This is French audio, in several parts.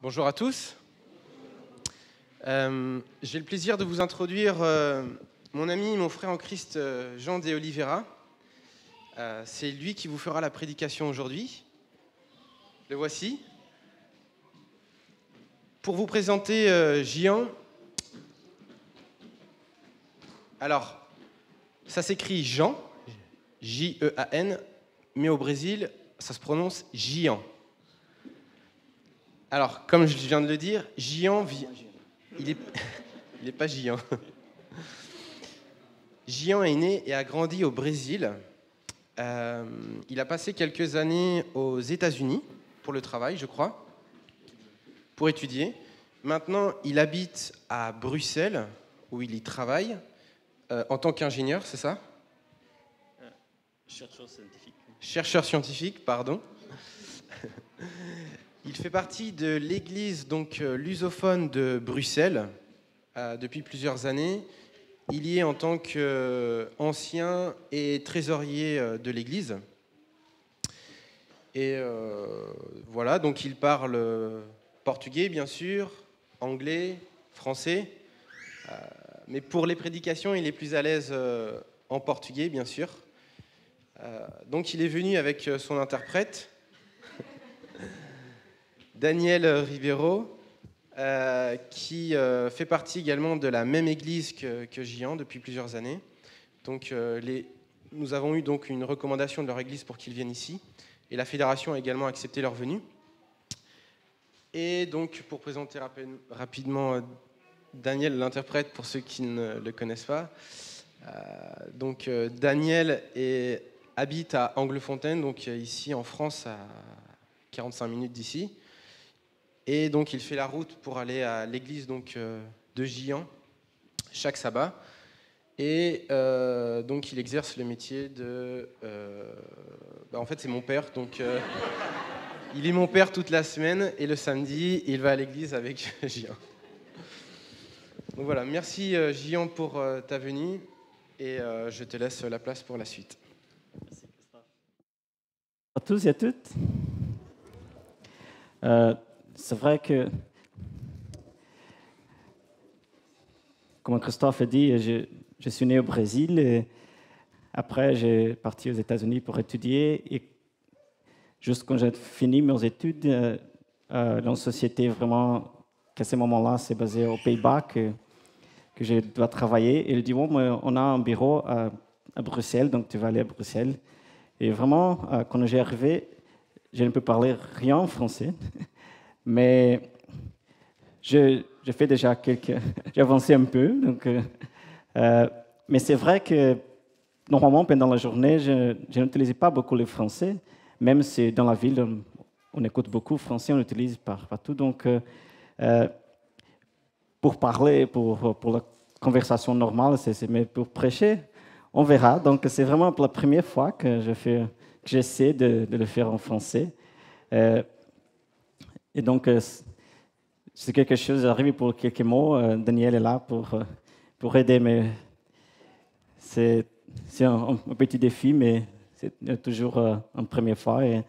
Bonjour à tous. J'ai le plaisir de vous introduire mon ami, mon frère en Christ, Jean de Oliveira. C'est lui qui vous fera la prédication aujourd'hui. Le voici. Pour vous présenter Jean, alors, ça s'écrit Jean, J-E-A-N, mais au Brésil, ça se prononce Jean. Alors, comme je viens de le dire, Jean vit... Il est pas Jean. Jean est né et a grandi au Brésil. Il a passé quelques années aux États-Unis pour le travail, je crois, pour étudier. Maintenant, il habite à Bruxelles, où il y travaille, en tant qu'ingénieur, c'est ça ? Chercheur scientifique. Chercheur scientifique, pardon. Il fait partie de l'église lusophone de Bruxelles depuis plusieurs années. Il y est en tant qu'ancien et trésorier de l'église. Et voilà, donc il parle portugais, bien sûr, anglais, français. Mais pour les prédications, il est plus à l'aise en portugais, bien sûr. Donc il est venu avec son interprète, Daniel Ribeiro, qui fait partie également de la même église que Jean depuis plusieurs années. Donc, nous avons eu donc une recommandation de leur église pour qu'ils viennent ici, et la fédération a également accepté leur venue. Et donc, pour présenter rapidement Daniel, l'interprète, pour ceux qui ne le connaissent pas, Daniel habite à Anglefontaine, donc ici en France, à 45 minutes d'ici. Et donc, il fait la route pour aller à l'église de Jean chaque sabbat. Et donc, il exerce le métier de... en fait, c'est mon père. Donc, il est mon père toute la semaine. Et le samedi, il va à l'église avec Jean. Donc voilà, merci Jean pour ta venue. Et je te laisse la place pour la suite. Merci Christophe. Bonjour à tous et à toutes. C'est vrai que, comme Christophe a dit, je suis né au Brésil et après j'ai parti aux États-Unis pour étudier. Et juste quand j'ai fini mes études, dans une société vraiment, qu'à ce moment-là, c'est basé aux Pays-Bas que je dois travailler. Et il dit, bon, on a un bureau à Bruxelles, donc tu vas aller à Bruxelles. Et vraiment, quand j'ai arrivé, je ne peux parler rien en français. Mais je fais déjà j'ai avancé un peu. Donc, mais c'est vrai que normalement, pendant la journée, je n'utilise pas beaucoup le français. Même si dans la ville, on écoute beaucoup français, on l'utilise partout. Donc, pour parler, pour la conversation normale, mais pour prêcher, on verra. Donc, c'est vraiment pour la première fois que j'essaie de le faire en français. Et donc, c'est quelque chose, j'arrive pour quelques mots. Daniel est là pour aider, mais c'est un petit défi, mais c'est toujours une première fois. Et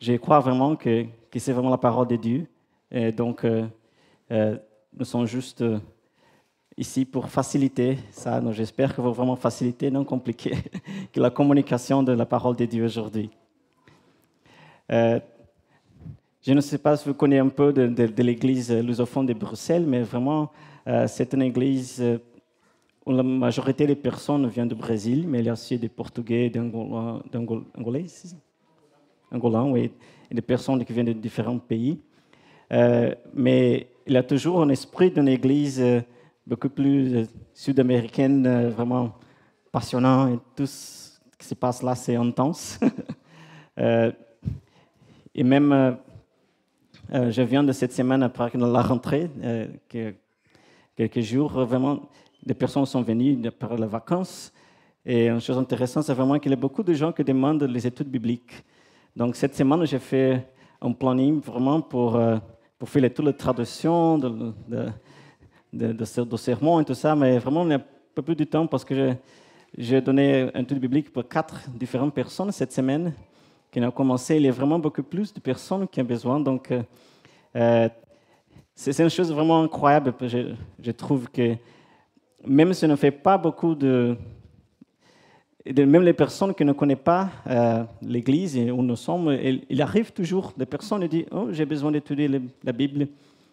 je crois vraiment que c'est vraiment la parole de Dieu. Et donc, nous sommes juste ici pour faciliter ça. Donc, j'espère que vous vraiment faciliter, non compliquer, que la communication de la parole de Dieu aujourd'hui. Je ne sais pas si vous connaissez un peu de l'église lusophone de Bruxelles, mais vraiment, c'est une église où la majorité des personnes viennent du Brésil, mais il y a aussi des Portugais, d'Angolais, Angolans, oui, et des personnes qui viennent de différents pays. Mais il y a toujours un esprit d'une église beaucoup plus sud-américaine, vraiment passionnant, et tout ce qui se passe là, c'est intense. Et même... je viens de cette semaine après la rentrée, quelques jours, vraiment, des personnes sont venues après les vacances. Et une chose intéressante, c'est vraiment qu'il y a beaucoup de gens qui demandent les études bibliques. Donc, cette semaine, j'ai fait un planning vraiment pour faire toutes les traductions de sermons et tout ça, mais vraiment, il n'y a pas plus de temps parce que j'ai donné une étude biblique pour 4 différentes personnes cette semaine. Qui a commencé, il y a vraiment beaucoup plus de personnes qui ont besoin. Donc, c'est une chose vraiment incroyable. Je trouve que même si on ne fait pas beaucoup même les personnes qui ne connaissent pas l'Église où nous sommes, il arrive toujours des personnes qui disent « Oh, j'ai besoin d'étudier la Bible,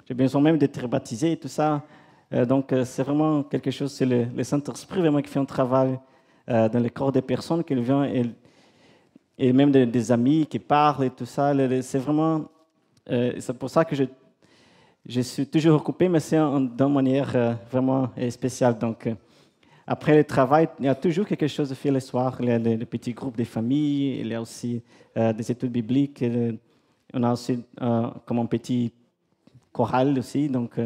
j'ai besoin même d'être baptisé et tout ça. » Donc, c'est vraiment quelque chose, c'est le Saint-Esprit vraiment qui fait un travail dans le corps des personnes qui viennent et même des amis qui parlent et tout ça. C'est vraiment... c'est pour ça que je suis toujours occupé, mais c'est d'une manière vraiment spéciale. Donc, après le travail, il y a toujours quelque chose à faire le soir. Il y a des petits groupes de famille, il y a aussi des études bibliques. On a aussi comme un petit choral aussi. Donc,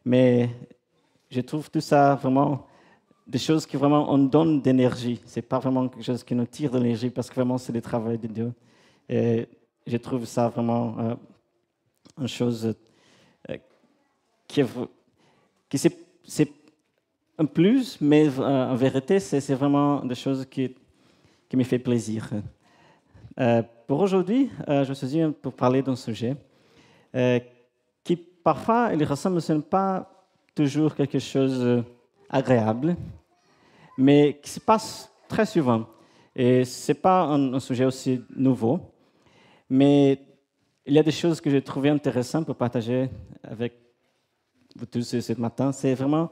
mais je trouve tout ça vraiment des choses qui vraiment on donne d'énergie. C'est pas vraiment quelque chose qui nous tire de l'énergie parce que vraiment c'est le travail de Dieu. Et je trouve ça vraiment une chose qui c'est un plus, mais en vérité, c'est vraiment des choses qui me font plaisir. Pour aujourd'hui, je suis venu pour parler d'un sujet qui, parfois, il ne ressemble pas toujours quelque chose d'agréable, mais qui se passe très souvent. Et ce n'est pas un sujet aussi nouveau, mais il y a des choses que j'ai trouvées intéressantes pour partager avec vous tous ce matin. C'est vraiment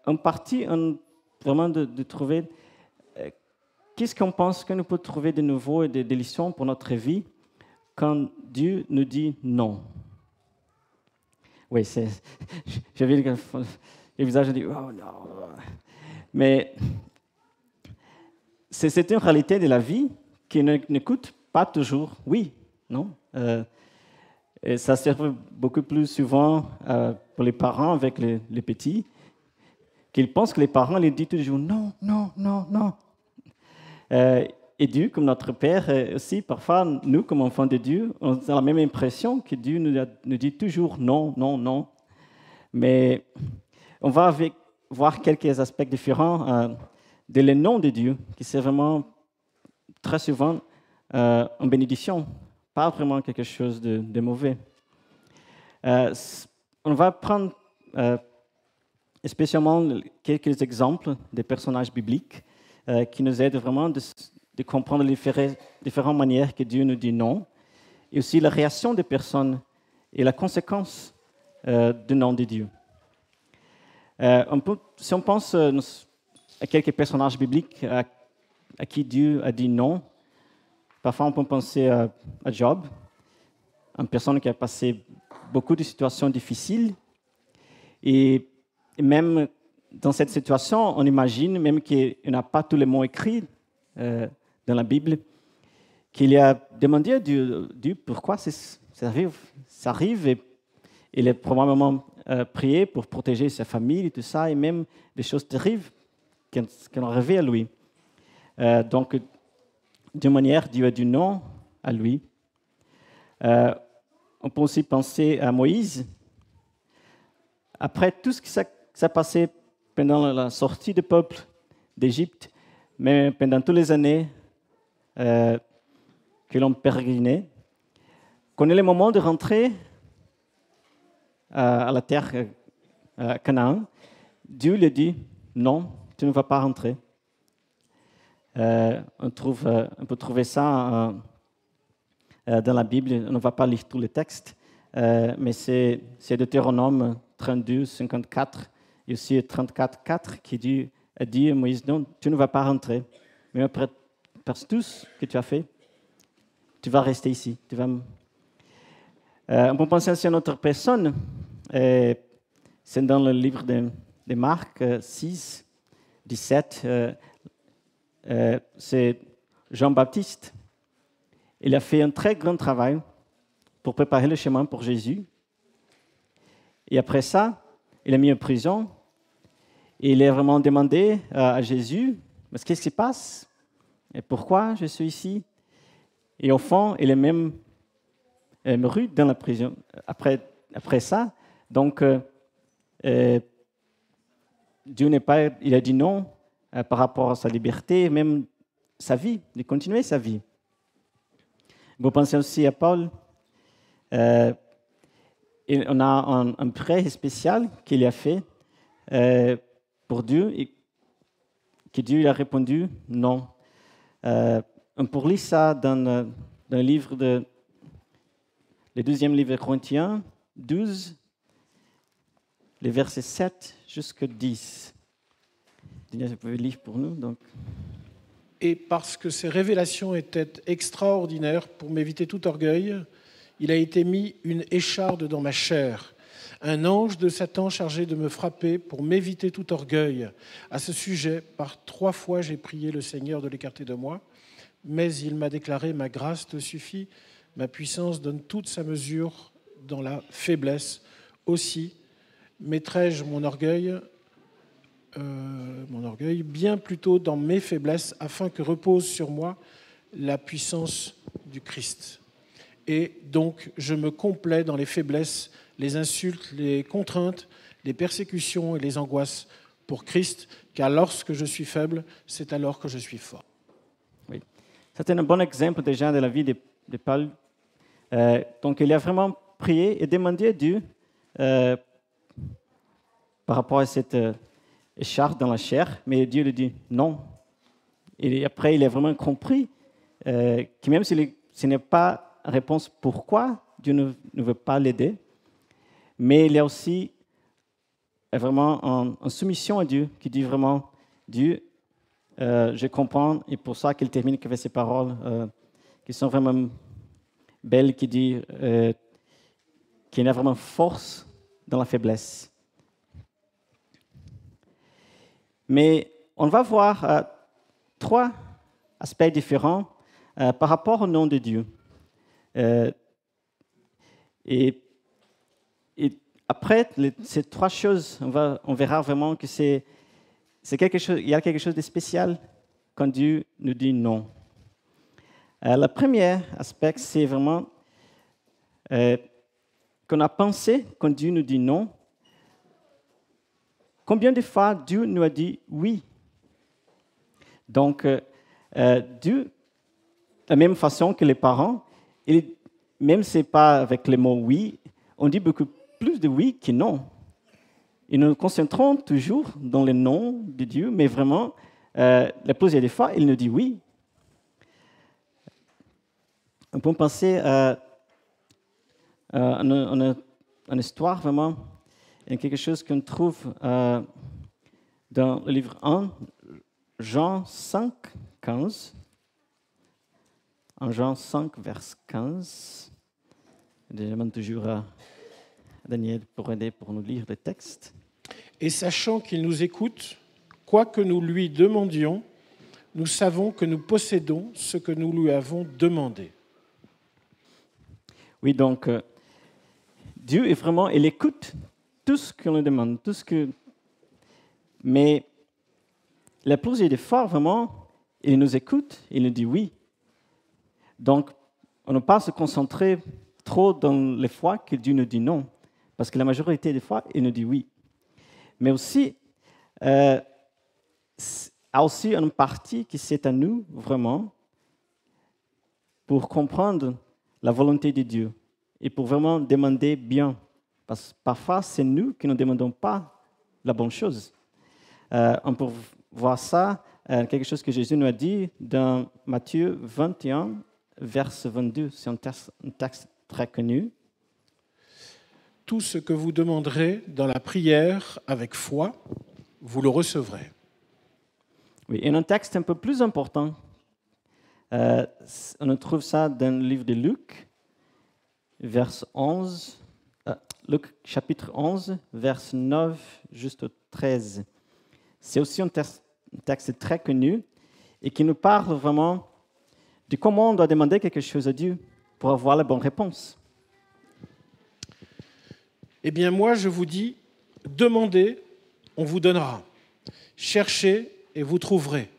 en partie vraiment de trouver qu'est-ce qu'on pense que nous pouvons trouver de nouveau et des leçons pour notre vie quand Dieu nous dit non. Oui, j'ai vu le visage, je dis, oh non. Mais c'est une réalité de la vie qui n'écoute pas toujours oui, non. Et ça sert beaucoup plus souvent pour les parents avec les petits, qu'ils pensent que les parents les disent toujours non, non, non, non. Et Dieu, comme notre Père, aussi, parfois, nous, comme enfants de Dieu, on a la même impression que Dieu nous dit toujours non, non, non. Mais on va voir quelques aspects différents de le nom de Dieu, qui c'est vraiment très souvent une bénédiction, pas vraiment quelque chose de mauvais. On va prendre spécialement quelques exemples de personnages bibliques qui nous aident vraiment de comprendre les différentes manières que Dieu nous dit non, et aussi la réaction des personnes et la conséquence du non de Dieu. Si on pense à quelques personnages bibliques à qui Dieu a dit non, parfois on peut penser à Job, une personne qui a passé beaucoup de situations difficiles, et même dans cette situation, on imagine, même qu'il n'a pas tous les mots écrits dans la Bible, qu'il a demandé à Dieu pourquoi ça arrive, et il a probablement prié pour protéger sa famille et tout ça, et même des choses terribles qui ont arrivé à lui. Donc, d'une manière, Dieu a dit non à lui. On peut aussi penser à Moïse. Après tout ce qui s'est passé pendant la sortie du peuple d'Égypte, mais pendant toutes les années que l'on pérégrinait, quand il est le moment de rentrer à la terre Canaan, Dieu lui dit « Non, tu ne vas pas rentrer ». On peut trouver ça dans la Bible. On ne va pas lire tous les textes, mais c'est Deutéronome 32, 54 et aussi 34, 4 qui a dit à Moïse, non, tu ne vas pas rentrer. Mais après tout ce que tu as fait, tu vas rester ici. On peut penser aussi à une autre personne. C'est dans le livre de Marc 6, 17. C'est Jean-Baptiste. Il a fait un très grand travail pour préparer le chemin pour Jésus. Et après ça, il est mis en prison. Et il a vraiment demandé à Jésus, mais qu'est-ce qui se passe? Et pourquoi je suis ici? Et au fond, il est même mouru dans la prison après ça. Donc, Dieu il a dit non par rapport à sa liberté, même sa vie, de continuer sa vie. Vous pensez aussi à Paul. Et on a un prêt spécial qu'il a fait pour Dieu et que Dieu a répondu non. On peut lire ça dans le livre le deuxième livre de Corinthiens, 12, les versets 7 jusqu'à 10. Dina, vous pouvez lire pour nous. Donc. Et parce que ces révélations étaient extraordinaires, pour m'éviter tout orgueil, il a été mis une écharde dans ma chair, un ange de Satan chargé de me frapper pour m'éviter tout orgueil. À ce sujet, par 3 fois, j'ai prié le Seigneur de l'écarter de moi, mais il m'a déclaré « Ma grâce te suffit, ma puissance donne toute sa mesure dans la faiblesse. Aussi, mettrai-je mon orgueil bien plutôt dans mes faiblesses, afin que repose sur moi la puissance du Christ. Et donc, je me complais dans les faiblesses, les insultes, les contraintes, les persécutions et les angoisses pour Christ, car lorsque je suis faible, c'est alors que je suis fort. » Oui. C'est un bon exemple déjà de la vie de Paul. Donc, il a vraiment prié et demandé à Dieu par rapport à cette écharpe dans la chair, mais Dieu lui dit non. Et après, il a vraiment compris que même si ce n'est pas une réponse pourquoi Dieu ne veut pas l'aider, mais il y a aussi vraiment en soumission à Dieu, qui dit vraiment, Dieu, je comprends, et pour ça qu'il termine avec ces paroles qui sont vraiment belles, qui dit qu'il y a vraiment force dans la faiblesse. Mais on va voir 3 aspects différents par rapport au nom de Dieu. Et après ces 3 choses, on verra vraiment que c'est quelque chose. Il y a quelque chose de spécial quand Dieu nous dit non. Le premier aspect, c'est vraiment qu'on a pensé quand Dieu nous dit non. Combien de fois Dieu nous a dit oui? Donc, Dieu, de la même façon que les parents, même si ce n'est pas avec le mot oui, on dit beaucoup plus de oui que non. Et nous nous concentrons toujours dans le non de Dieu, mais vraiment, la plupart des fois, il nous dit oui. On peut penser à une histoire vraiment. Il y a quelque chose qu'on trouve dans le livre 1, Jean 5, 15. En Jean 5, vers 15. Je demande toujours à Daniel pour aider pour nous lire le texte. Et sachant qu'il nous écoute, quoi que nous lui demandions, nous savons que nous possédons ce que nous lui avons demandé. Oui, donc Dieu est vraiment, il écoute tout ce qu'on lui demande, mais la plupart des fois, vraiment, il nous écoute, il nous dit oui. Donc, on ne peut pas se concentrer trop dans les fois que Dieu nous dit non, parce que la majorité des fois, il nous dit oui. Mais aussi, il y a aussi une partie qui c'est à nous, vraiment, pour comprendre la volonté de Dieu et pour vraiment demander bien. Parce que parfois, c'est nous qui ne demandons pas la bonne chose. On peut voir ça, quelque chose que Jésus nous a dit dans Matthieu 21, verset 22. C'est un texte très connu. Tout ce que vous demanderez dans la prière avec foi, vous le recevrez. Oui, et un texte un peu plus important, on trouve ça dans le livre de Luc, Luc chapitre 11, verset 9 jusqu'au 13. C'est aussi un texte très connu et qui nous parle vraiment de comment on doit demander quelque chose à Dieu pour avoir la bonne réponse. Eh bien, moi, je vous dis, demandez, on vous donnera. Cherchez et vous trouverez.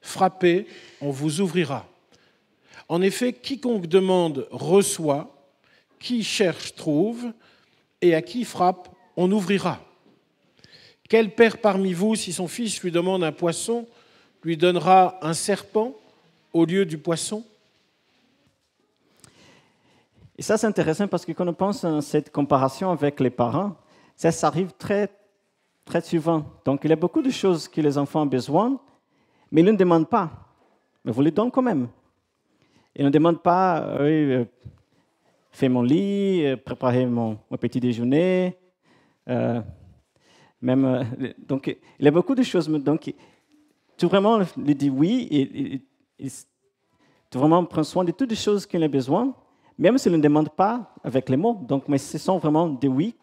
Frappez, on vous ouvrira. En effet, quiconque demande reçoit, qui cherche trouve, et à qui frappe, on ouvrira. Quel père parmi vous, si son fils lui demande un poisson, lui donnera un serpent au lieu du poisson? Et ça, c'est intéressant parce que quand on pense à cette comparaison avec les parents, ça arrive très, très souvent. Donc, il y a beaucoup de choses que les enfants ont besoin, mais ils ne demandent pas. Mais vous les donnez quand même. Ils ne demandent pas, fais mon lit, préparer mon petit déjeuner. Donc, il y a beaucoup de choses. Donc, tu vraiment lui dis oui et tu vraiment prends soin de toutes les choses qu'il a besoin, même s'il ne demande pas avec les mots. Donc, mais ce sont vraiment des oui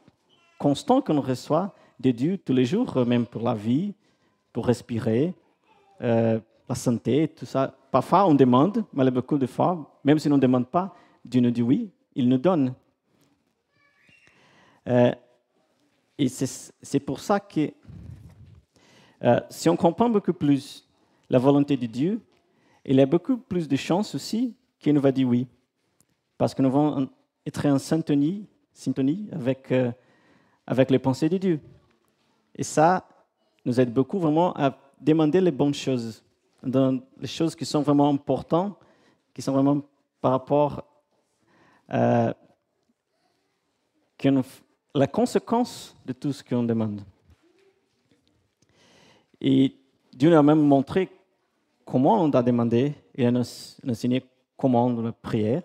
constants qu'on reçoit de Dieu tous les jours, même pour la vie, pour respirer, la santé, tout ça. Parfois, on demande, mais beaucoup de fois, même si on ne demande pas, Dieu nous dit oui, il nous donne. Et c'est pour ça que si on comprend beaucoup plus la volonté de Dieu, il y a beaucoup plus de chances aussi qu'il nous va dire oui. Parce que nous allons être en syntonie avec les pensées de Dieu. Et ça nous aide beaucoup vraiment à demander les bonnes choses, dans les choses qui sont vraiment importantes, qui sont vraiment par rapport à la conséquence de tout ce qu'on demande. Et Dieu nous a même montré comment on doit demander, et il nous a enseigné comment on doit prier.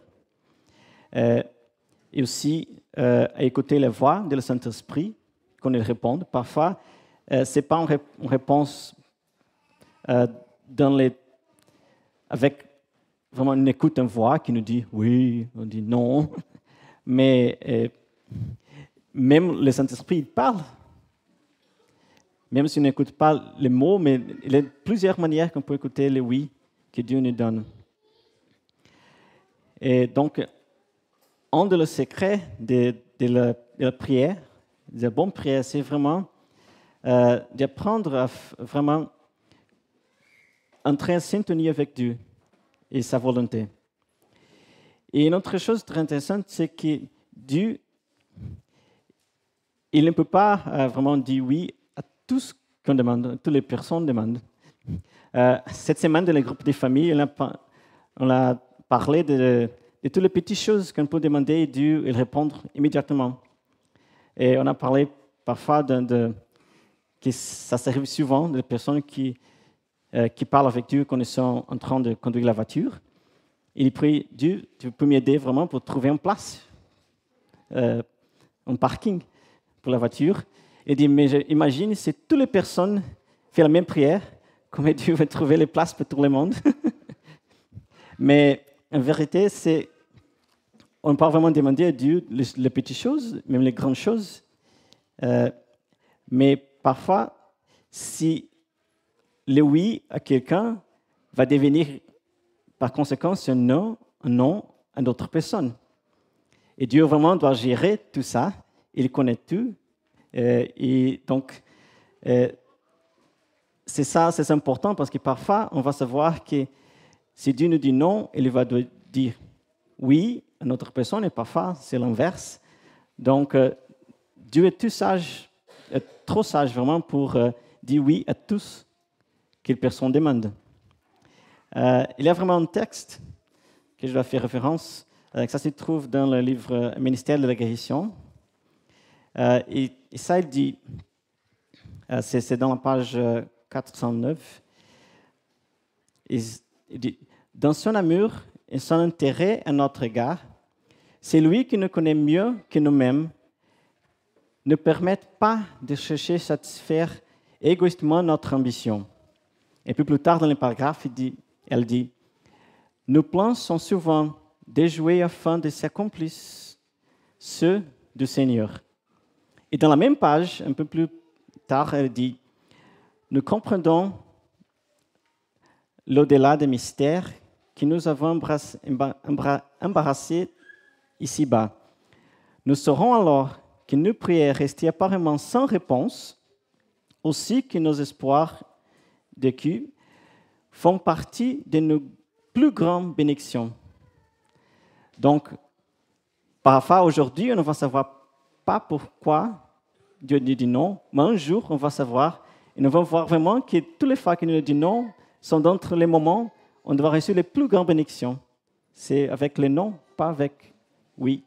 Et aussi à écouter la voix du Saint-Esprit quand il répond. Parfois, ce n'est pas une réponse avec vraiment une écoute, une voix qui nous dit oui, on dit non. Mais même le Saint-Esprit, il parle. Même si on n'écoute pas les mots, mais il y a plusieurs manières qu'on peut écouter les oui que Dieu nous donne. Et donc, un des secrets de la prière, de la bonne prière, c'est vraiment d'apprendre à vraiment entrer en syntonie avec Dieu et sa volonté. Et une autre chose très intéressante, c'est que Dieu, il ne peut pas vraiment dire oui à tout ce qu'on demande, à toutes les personnes demandent. Cette semaine, dans le groupe des familles, on a parlé de toutes les petites choses qu'on peut demander et Dieu il répond immédiatement. Et on a parlé parfois que ça s'arrive souvent des personnes qui parlent avec Dieu quand ils sont en train de conduire la voiture. Il prie, Dieu, tu peux m'aider vraiment pour trouver une place, un parking pour la voiture. Il dit, mais imagine si toutes les personnes font la même prière, comment Dieu va trouver les places pour tout le monde. Mais en vérité, on peut vraiment demander à Dieu les petites choses, même les grandes choses. Mais parfois, si le oui à quelqu'un va devenir par conséquent un non à d'autres personnes. Et Dieu vraiment doit gérer tout ça. Il connaît tout. Et donc, c'est important parce que parfois, on va savoir que si Dieu nous dit non, il va dire oui à notre personne et parfois, c'est l'inverse. Donc, Dieu est tout sage, trop sage vraiment pour dire oui à tous qu'une personne demande. Il y a vraiment un texte que je dois faire référence. Ça se trouve dans le livre Ministère de la guérison. Et ça, il dit, c'est dans la page 409, il dit, dans son amour et son intérêt à notre égard, c'est lui qui nous connaît mieux que nous-mêmes, ne permet pas de chercher à satisfaire égoïstement notre ambition. Et puis plus tard dans le paragraphe, elle dit, nos plans sont souvent déjoués afin de s'accomplir ceux du Seigneur. Et dans la même page, un peu plus tard, elle dit, nous comprenons l'au-delà des mystères que nous avons embarrassés ici-bas. Nous saurons alors que nos prières restées apparemment sans réponse, aussi que nos espoirs vécus font partie de nos plus grandes bénédictions. Donc, parfois, aujourd'hui, on ne va savoir pas pourquoi Dieu nous dit non, mais un jour, on va savoir, et nous allons voir vraiment que toutes les fois qu'il nous dit non, sont d'entre les moments où on doit recevoir les plus grandes bénédictions. C'est avec les non, pas avec oui.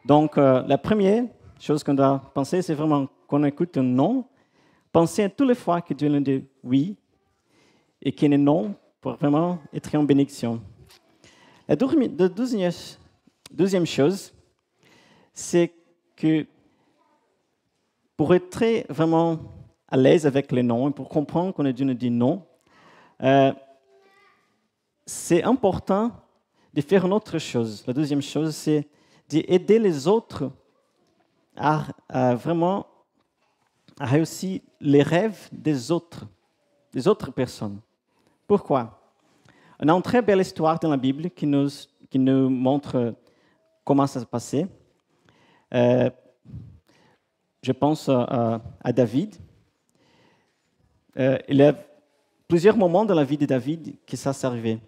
Donc, la première chose qu'on doit penser, c'est vraiment qu'on écoute un non. Pensez à toutes les fois que Dieu nous dit oui et qu'il est non pour vraiment être en bénédiction. La deuxième chose, c'est que pour être vraiment à l'aise avec les noms et pour comprendre quand Dieu nous dit non, c'est important de faire une autre chose. La deuxième chose, c'est d'aider les autres à vraiment à réussir les rêves des autres personnes. Pourquoi? On a une très belle histoire dans la Bible qui nous montre comment ça se passait. Je pense à David. Il y a plusieurs moments dans la vie de David que ça s'est arrivé.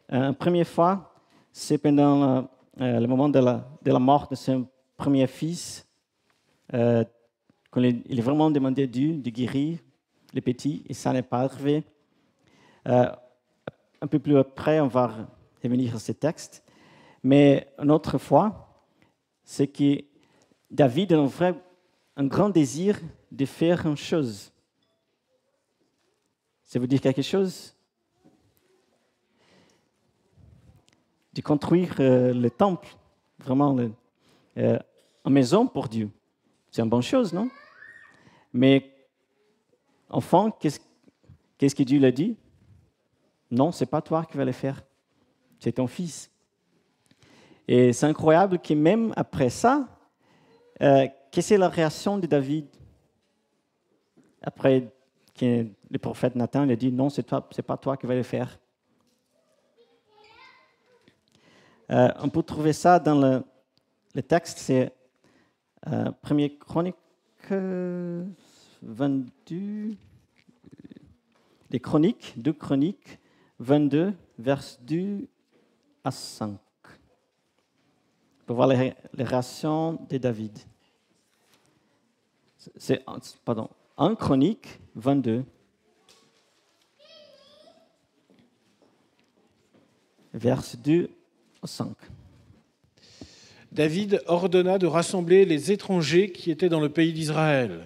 La première fois, c'est pendant le moment de la mort de son premier fils, quand il est vraiment demandé à Dieu de guérir les petits, et ça n'est pas arrivé. Un peu plus après, on va revenir à ce texte. Mais une autre fois, c'est que David a un grand désir de faire une chose. Ça veut dire quelque chose? De construire le temple, vraiment une maison pour Dieu. C'est une bonne chose, non? Mais enfant, qu'est-ce que Dieu lui a dit? Non, ce n'est pas toi qui vas le faire, c'est ton fils. Et c'est incroyable que même après ça, quelle est la réaction de David? Après que le prophète Nathan lui a dit non, c'est pas toi qui vas le faire. On peut trouver ça dans le texte, c'est 1 Chronique 22, les Chroniques, 2 Chroniques 22, vers 2 à 5. Pour voir les réactions de David. C'est 1 Chronique 22, vers 2 à 5. David ordonna de rassembler les étrangers qui étaient dans le pays d'Israël.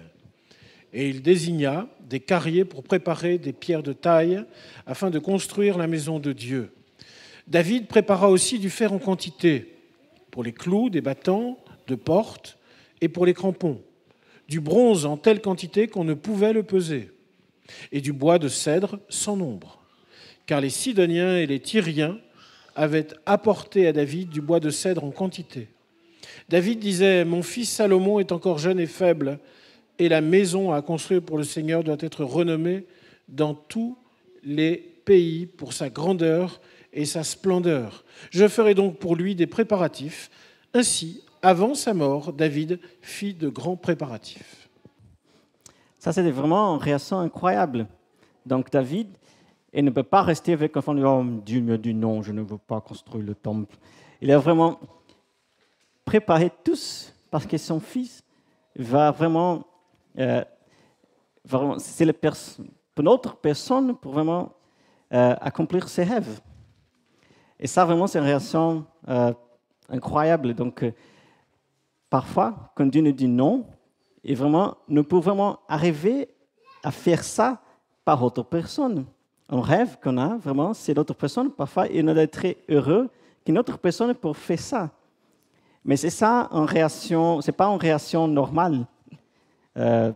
Et il désigna des carriers pour préparer des pierres de taille afin de construire la maison de Dieu. David prépara aussi du fer en quantité pour les clous des battants de porte et pour les crampons, du bronze en telle quantité qu'on ne pouvait le peser, et du bois de cèdre sans nombre, car les Sidoniens et les Tyriens avaient apporté à David du bois de cèdre en quantité. David disait « Mon fils Salomon est encore jeune et faible, et la maison à construire pour le Seigneur doit être renommée dans tous les pays pour sa grandeur et sa splendeur. Je ferai donc pour lui des préparatifs. » Ainsi, avant sa mort, David fit de grands préparatifs. Ça, c'était vraiment une réaction incroyable. Donc David, il ne peut pas rester avec un enfant de oh, Dieu me dit non, je ne veux pas construire le temple. Il a vraiment préparé tous parce que son fils va vraiment c'est pour notre personne pour vraiment accomplir ses rêves. Et ça, vraiment, c'est une réaction incroyable. Donc, parfois, quand Dieu nous dit non, et vraiment, nous pouvons vraiment arriver à faire ça par autre personne. Un rêve qu'on a, vraiment, c'est l'autre personne. Parfois, il nous est très heureux qu'une autre personne pour faire ça. Mais c'est ça, une réaction, c'est pas une réaction normale de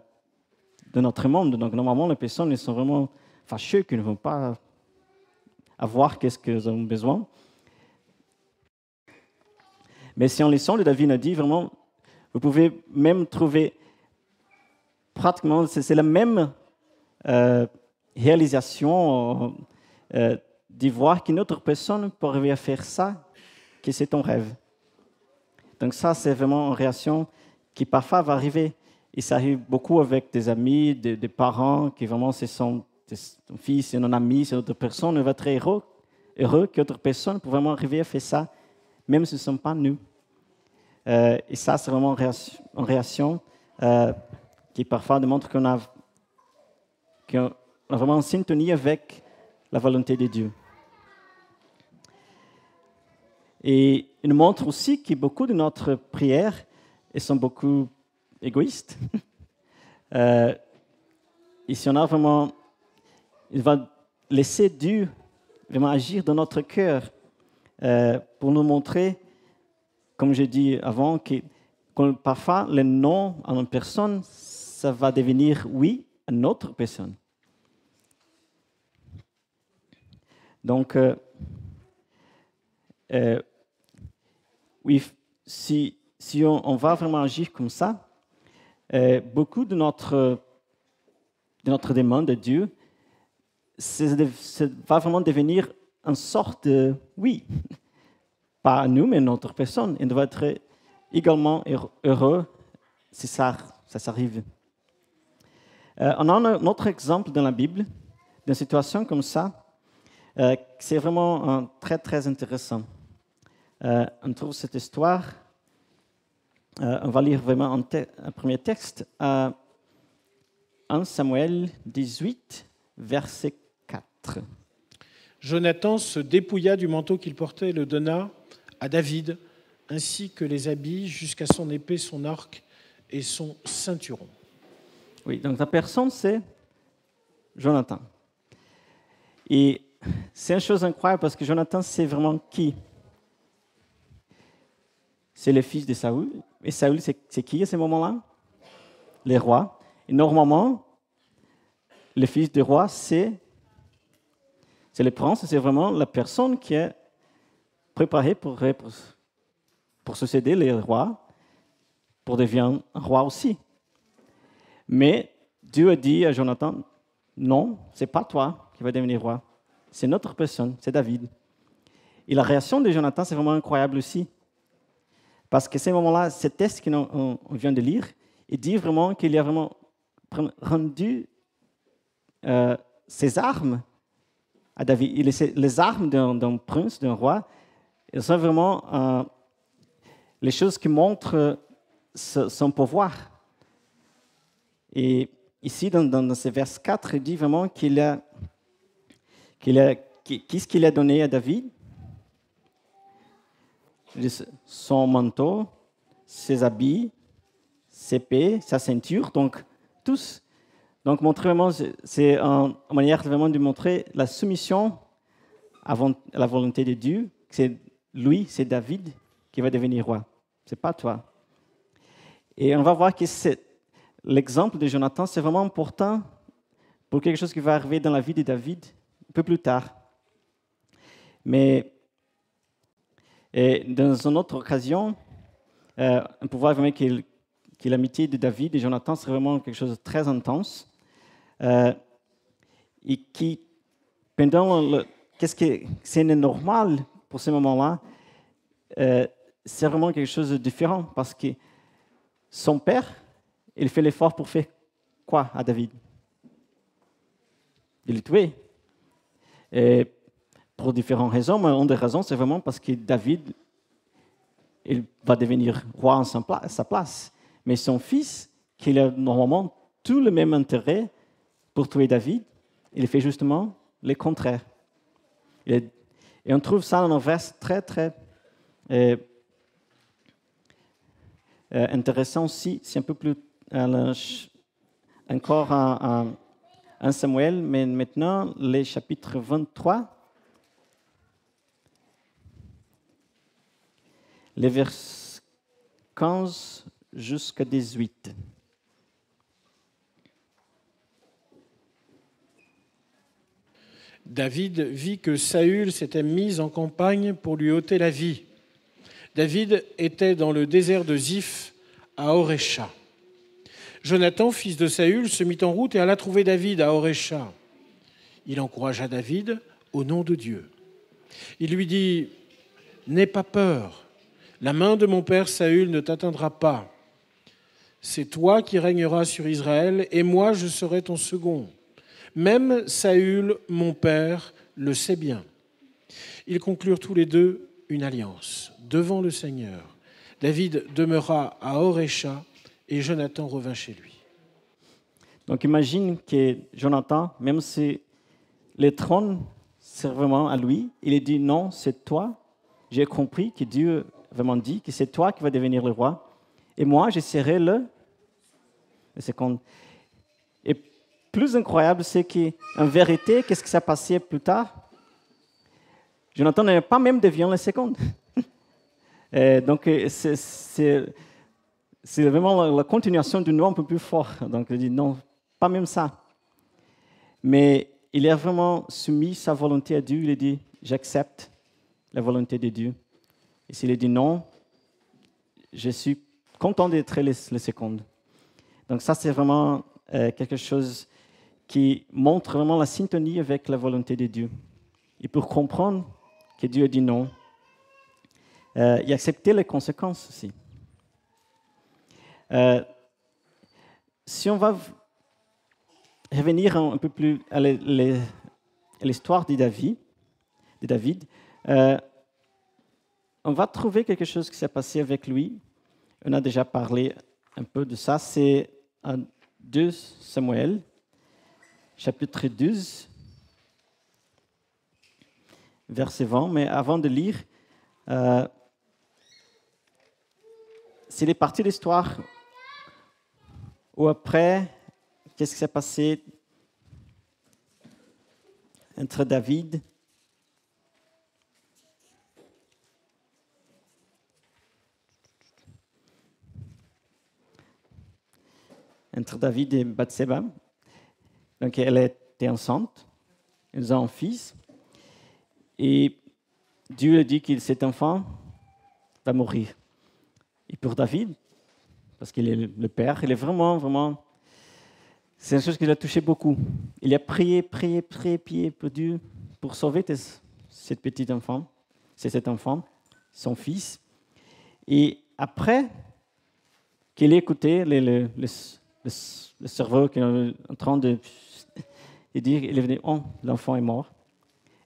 notre monde. Donc, normalement, les personnes elles sont vraiment fâcheuses, qu'ils ne vont pas avoir qu'est-ce qu'elles ont besoin. Mais si on lit de David a dit, vraiment, vous pouvez même trouver pratiquement, c'est la même réalisation de voir qu'une autre personne peut arriver à faire ça, que c'est ton rêve. Donc ça, c'est vraiment une réaction qui parfois va arriver. Et ça arrive beaucoup avec des amis, des parents, qui vraiment, c'est ton fils, c'est un ami, c'est autre personne. On va être très heureux qu'autre personne peut vraiment arriver à faire ça, même si ce ne sont pas nous. Et ça, c'est vraiment une réaction qui parfois démontre qu'on a vraiment en syntonie avec la volonté de Dieu. Et il nous montre aussi que beaucoup de notre prières elles sont beaucoup égoïstes. Et si on a vraiment, il va laisser Dieu vraiment agir dans notre cœur pour nous montrer, comme j'ai dit avant, que parfois le non à une personne, ça va devenir oui à une autre personne. Donc, oui, si on va vraiment agir comme ça, beaucoup de notre demande à Dieu, ça va vraiment devenir une sorte de oui, pas à nous, mais à notre personne. Et on doit être également heureux si ça s'arrive. On a un autre exemple dans la Bible, d'une situation comme ça, c'est vraiment très, très intéressant. On trouve cette histoire, on va lire vraiment un premier texte, 1 Samuel 18, verset 4. Jonathan se dépouilla du manteau qu'il portait et le donna à David, ainsi que les habits jusqu'à son épée, son arc et son ceinturon. Oui, donc la personne, c'est Jonathan. Et c'est une chose incroyable parce que Jonathan, c'est vraiment qui? C'est le fils de Saül. Et Saül, c'est qui à ce moment-là? Le roi. Et normalement, le fils du roi, c'est le prince, c'est vraiment la personne qui est préparée pour succéder le roi, pour devenir un roi aussi. Mais Dieu a dit à Jonathan, non, ce n'est pas toi qui vas devenir roi, c'est notre personne, c'est David. Et la réaction de Jonathan, c'est vraiment incroyable aussi. Parce que à ce moment-là, ce texte qu'on vient de lire, il dit vraiment qu'il a vraiment rendu ses armes à David. Les armes d'un prince, d'un roi, elles sont vraiment les choses qui montrent son pouvoir. Et ici, dans ce verset 4, il dit vraiment qu'est-ce qu'il a donné à David? Son manteau, ses habits, ses épées, sa ceinture, donc tous. Donc, montrer vraiment, c'est une manière vraiment de montrer la soumission à la volonté de Dieu. C'est lui, c'est David qui va devenir roi. C'est pas toi. Et on va voir que l'exemple de Jonathan, c'est vraiment important pour quelque chose qui va arriver dans la vie de David un peu plus tard. Mais dans une autre occasion, on peut voir vraiment que l'amitié de David et Jonathan, c'est vraiment quelque chose de très intense. Et qui, pendant qu'est-ce que c'est normal pour ce moment-là, c'est vraiment quelque chose de différent parce que son père, il fait l'effort pour faire quoi à David? De le tuer. Et pour différentes raisons, mais une des raisons, c'est vraiment parce que David, il va devenir roi à sa place. Mais son fils, qui a normalement tout le même intérêt pour tuer David, il fait justement le contraire. Et on trouve ça dans un verset très, très intéressant aussi. C'est un peu plus encore un Samuel, mais maintenant, les chapitres 23, les versets 15 jusqu'à 18. David vit que Saül s'était mis en campagne pour lui ôter la vie. David était dans le désert de Ziph, à Horecha. Jonathan, fils de Saül, se mit en route et alla trouver David à Horecha. Il encouragea David au nom de Dieu. Il lui dit « N'aie pas peur, la main de mon père Saül ne t'atteindra pas. C'est toi qui régneras sur Israël et moi je serai ton second. Même Saül, mon père, le sait bien. » Ils conclurent tous les deux une alliance devant le Seigneur. David demeura à Horecha et Jonathan revint chez lui. Donc imagine que Jonathan, même si le trône c'est vraiment à lui, il dit non, c'est toi j'ai compris que Dieu vraiment dit que c'est toi qui vas devenir le roi, et moi, je serai le second. Et plus incroyable, c'est qu'en vérité, qu'est-ce qui s'est passé plus tard? Jonathan n'avait pas même devenu le second. Donc, c'est vraiment la continuation du nom un peu plus fort. Donc, il dit non, pas même ça. Mais il a vraiment soumis sa volonté à Dieu. Il a dit, j'accepte la volonté de Dieu. Et s'il a dit non, je suis content d'être le second. Donc ça, c'est vraiment quelque chose qui montre vraiment la syntonie avec la volonté de Dieu. Et pour comprendre que Dieu a dit non, et accepter les conséquences aussi. Si on va revenir un peu plus à l'histoire de David, on va trouver quelque chose qui s'est passé avec lui. On a déjà parlé un peu de ça. C'est en 2 Samuel, chapitre 12, verset 20. Mais avant de lire, c'est les parties de l'histoire où après, qu'est-ce qui s'est passé entre David et Bathsheba. Donc, elle était enceinte, ils ont un fils, et Dieu a dit que cet enfant va mourir. Et pour David, parce qu'il est le père, il est vraiment, c'est une chose qui l'a touché beaucoup. Il a prié pour Dieu, pour sauver cet petit enfant, cet enfant, son fils. Et après qu'il ait écouté le cerveau qui est en train de dire, il est venu, oh, l'enfant est mort.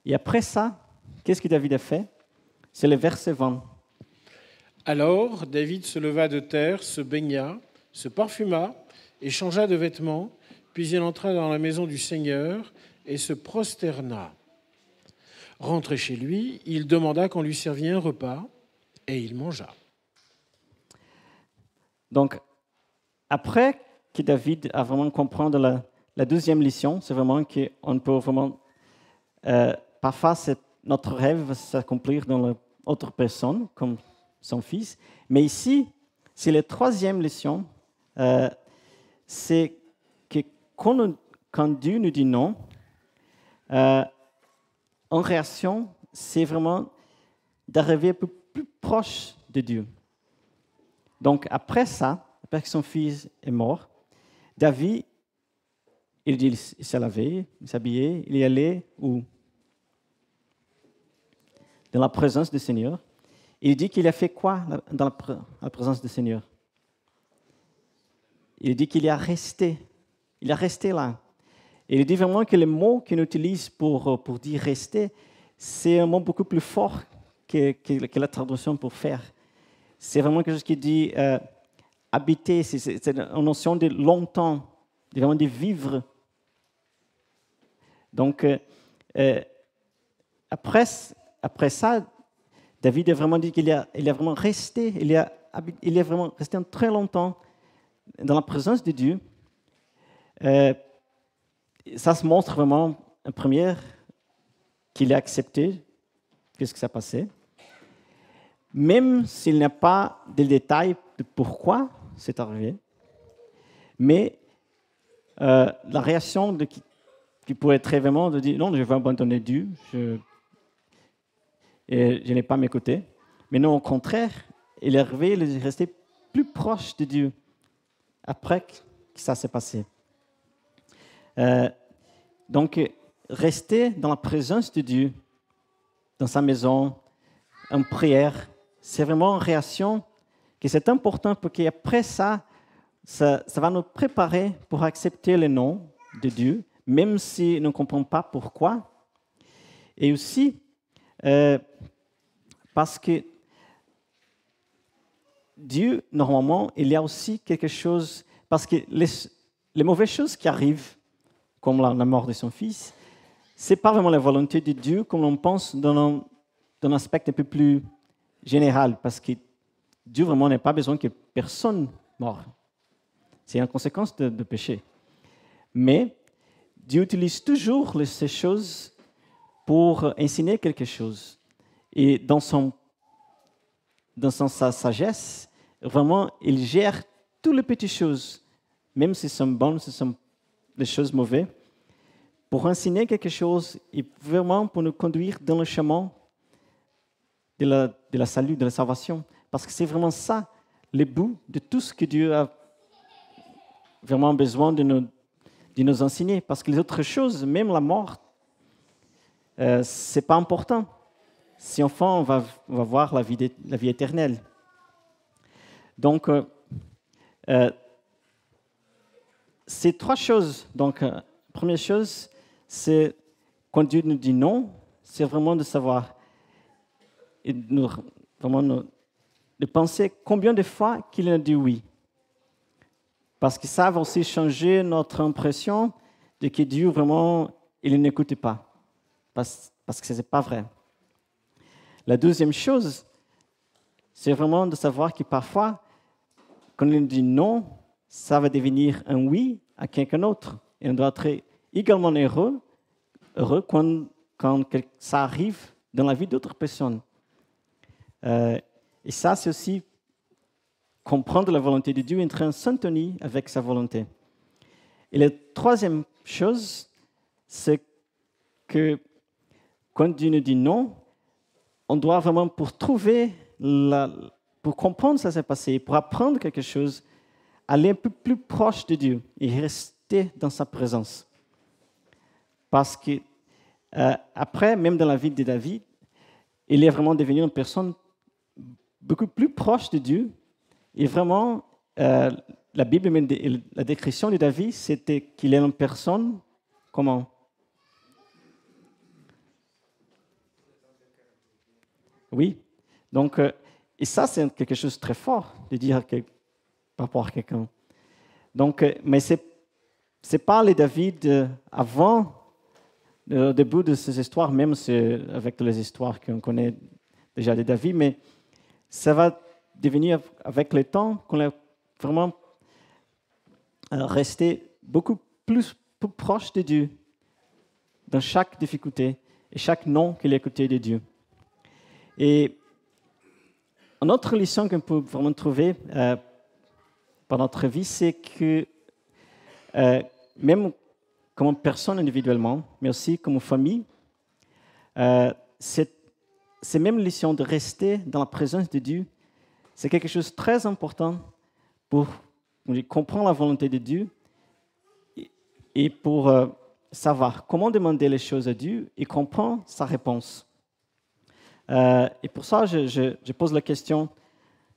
Et après ça, qu'est-ce que David a fait? C'est le verset 20. Alors David se leva de terre, se baigna, se parfuma et changea de vêtements, puis il entra dans la maison du Seigneur et se prosterna. Rentré chez lui, il demanda qu'on lui servît un repas et il mangea. Donc, après que David a vraiment compris la deuxième leçon, c'est vraiment qu'on peut vraiment, parfois notre rêve va s'accomplir dans l'autre personne, comme son fils. Mais ici, c'est la troisième leçon, c'est que quand Dieu nous dit non, en réaction, c'est vraiment d'arriver un peu plus proche de Dieu. Donc après ça, après que son fils est mort, David, il s'est lavé, il s'habillait, il est allé où? Dans la présence du Seigneur. Il dit qu'il a fait quoi dans la présence du Seigneur? Il dit qu'il a resté. Il a resté là. Et il dit vraiment que le mot qu'il utilise pour dire rester, c'est un mot beaucoup plus fort que la traduction pour faire. C'est vraiment quelque chose qui dit habiter, c'est une notion de longtemps, vraiment de vivre. Donc, après ça, David a vraiment dit qu'il a vraiment resté, il est vraiment resté très longtemps dans la présence de Dieu. Ça se montre vraiment, en première, qu'il a accepté ce qui s'est passé. Même s'il n'y a pas de détails de pourquoi c'est arrivé, mais la réaction qui pourrait être vraiment de dire non, je vais abandonner Dieu, je n'ai pas m'écouter. Mais non, au contraire, il est arrivé, il est resté plus proche de Dieu après que ça s'est passé. Donc, rester dans la présence de Dieu, dans sa maison, en prière, c'est vraiment une réaction que c'est important parce qu'après ça va nous préparer pour accepter le nom de Dieu, même si nous ne comprenons pas pourquoi. Et aussi, parce que Dieu, normalement, il y a aussi quelque chose, parce que les mauvaises choses qui arrivent, comme la mort de son fils, ce n'est pas vraiment la volonté de Dieu comme on pense dans d'un aspect un peu plus général, parce que Dieu vraiment n'a pas besoin que personne meure. C'est une conséquence de péché. Mais Dieu utilise toujours ces choses pour enseigner quelque chose. Et dans sa sagesse, vraiment, il gère toutes les petites choses, même si ce sont bonnes, si ce sont des choses mauvaises, pour enseigner quelque chose et vraiment pour nous conduire dans le chemin de la salut, de la salvation. Parce que c'est vraiment ça, le but de tout ce que Dieu a vraiment besoin de nous enseigner. Parce que les autres choses, même la mort, ce n'est pas important. Si enfin on va voir la vie éternelle. Donc, ces trois choses. Donc, première chose, c'est quand Dieu nous dit non, c'est vraiment de savoir et de penser combien de fois qu'il a dit oui. Parce que ça va aussi changer notre impression de que Dieu vraiment, il n'écoute pas. Parce que ce n'est pas vrai. La deuxième chose, c'est vraiment de savoir que parfois, quand il dit non, ça va devenir un oui à quelqu'un d'autre. Et on doit être également heureux quand ça arrive dans la vie d'autres personnes. Et ça, c'est aussi comprendre la volonté de Dieu, entrer en syntonie avec sa volonté. Et la troisième chose, c'est que quand Dieu nous dit non, on doit vraiment, pour comprendre ce qui s'est passé, pour apprendre quelque chose, aller un peu plus proche de Dieu et rester dans sa présence. Parce que après, même dans la vie de David, il est vraiment devenu une personne beaucoup plus proche de Dieu. Et vraiment, la Bible, la description de David, c'était qu'il est une personne, comment? Oui. Donc, et ça, c'est quelque chose de très fort de dire par rapport à quelqu'un. Donc, mais c'est pas les David avant le début de ces histoires, même avec les histoires qu'on connaît déjà de David, mais ça va devenir avec le temps qu'on est vraiment resté beaucoup plus proche de Dieu dans chaque difficulté et chaque non qu'il a écouté de Dieu. Et une autre leçon qu'on peut vraiment trouver par notre vie, c'est que même comme personne individuellement, mais aussi comme famille, c'est même leçon de rester dans la présence de Dieu. C'est quelque chose de très important pour comprendre la volonté de Dieu et pour savoir comment demander les choses à Dieu et comprendre sa réponse. Et pour ça, je pose la question,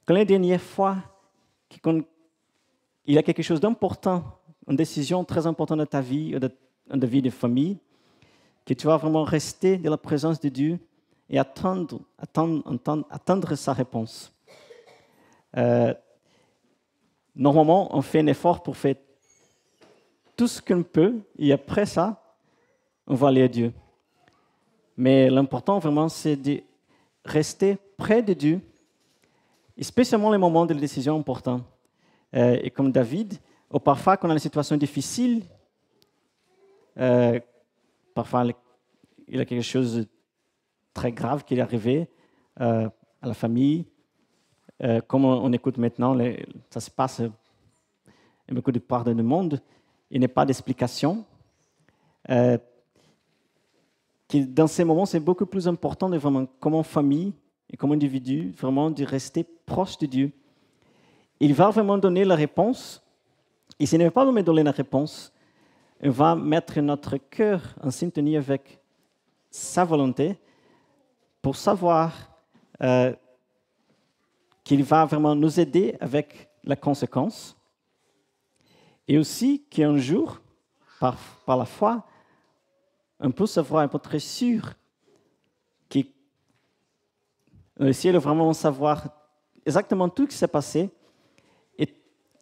quand la dernière fois il y a quelque chose d'important, une décision très importante de ta vie, de la vie de famille, que tu vas vraiment rester dans la présence de Dieu et attendre sa réponse. Normalement, on fait un effort pour faire tout ce qu'on peut et après ça, on va aller à Dieu. Mais l'important vraiment, c'est de rester près de Dieu, spécialement les moments de décision importants. Et comme David, ou parfois quand on a une situation difficile, parfois il y a quelque chose de très grave qui est arrivé à la famille. Comme on écoute maintenant, ça se passe dans beaucoup de parts du monde, il n'y a pas d'explication. Dans ces moments, c'est beaucoup plus important de vraiment, comme famille et comme individu, vraiment de rester proche de Dieu. Il va vraiment donner la réponse. Et s'il ne va pas nous donner la réponse, il va mettre notre cœur en syntonie avec sa volonté pour savoir qu'il va vraiment nous aider avec la conséquence. Et aussi qu'un jour, par la foi, on peut savoir, on peut être sûr que le ciel va vraiment savoir exactement tout ce qui s'est passé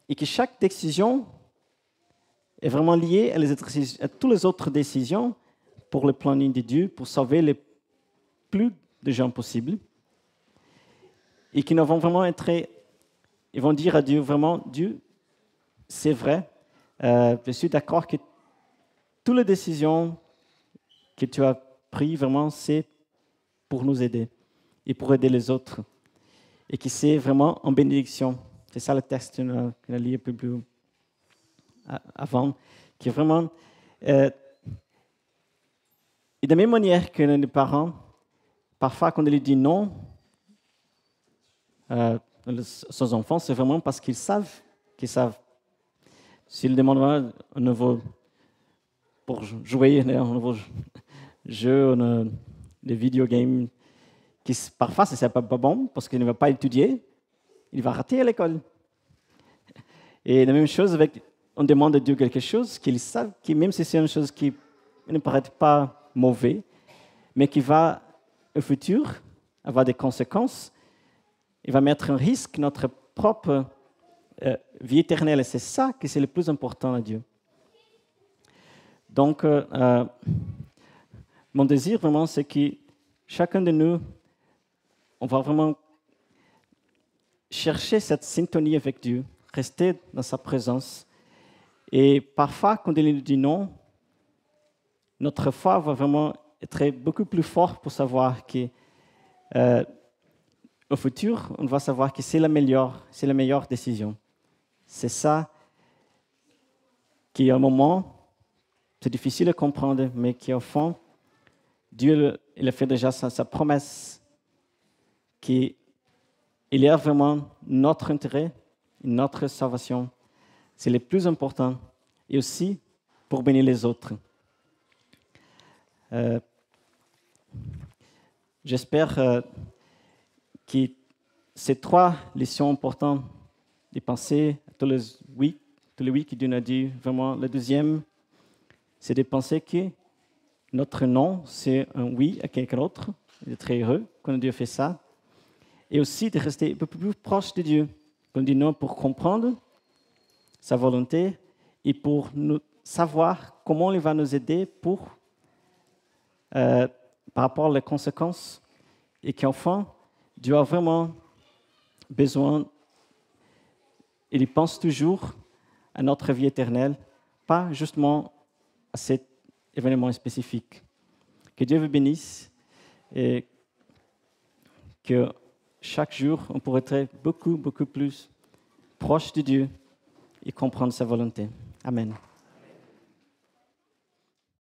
et que chaque décision est vraiment liée à toutes les autres décisions pour le planning de Dieu, pour sauver les plus de gens possibles et qui vont vraiment ils vont dire à Dieu, vraiment, Dieu, c'est vrai, je suis d'accord que toutes les décisions que tu as prises, vraiment, c'est pour nous aider et pour aider les autres. Et que c'est vraiment en bénédiction. C'est ça le texte qu'on a lu un peu plus avant, qui est vraiment... et de la même manière que les parents, parfois quand ils disent non aux enfants, c'est vraiment parce qu'ils savent. S'ils demandent un nouveau pour jouer, un nouveau jeu, des videogames, qui parfois c'est pas bon parce qu'il ne va pas étudier, il va rater à l'école. Et la même chose on demande à Dieu quelque chose qu'ils savent, que même si c'est une chose qui ne paraît pas mauvaise, mais qui va au futur avoir des conséquences, il va mettre en risque notre propre vie éternelle. Et c'est ça qui est le plus important à Dieu. Donc, mon désir vraiment, c'est que chacun de nous, on va vraiment chercher cette syntonie avec Dieu, rester dans sa présence. Et parfois, quand il nous dit non, notre foi va vraiment être beaucoup plus forte pour savoir que au futur, on va savoir que c'est la meilleure décision. C'est ça qui, à un moment, c'est difficile à comprendre, mais qui, au fond, Dieu il a fait déjà sa promesse qu'il y a vraiment notre intérêt, notre salvation. C'est le plus important. Et aussi pour bénir les autres. J'espère que ces 3 leçons importantes de penser tous les week que Dieu nous a dit, vraiment, le deuxième, c'est de penser que notre non, c'est un oui à quelqu'un d'autre, d'être très heureux quand Dieu fait ça, et aussi de rester un peu plus proche de Dieu, quand on dit non pour comprendre sa volonté et pour nous savoir comment il va nous aider par rapport aux conséquences, et qu'enfin, Dieu a vraiment besoin, il pense toujours à notre vie éternelle, pas justement à cet événement spécifique. Que Dieu vous bénisse et que chaque jour, on pourrait être beaucoup plus proche de Dieu et comprendre sa volonté. Amen.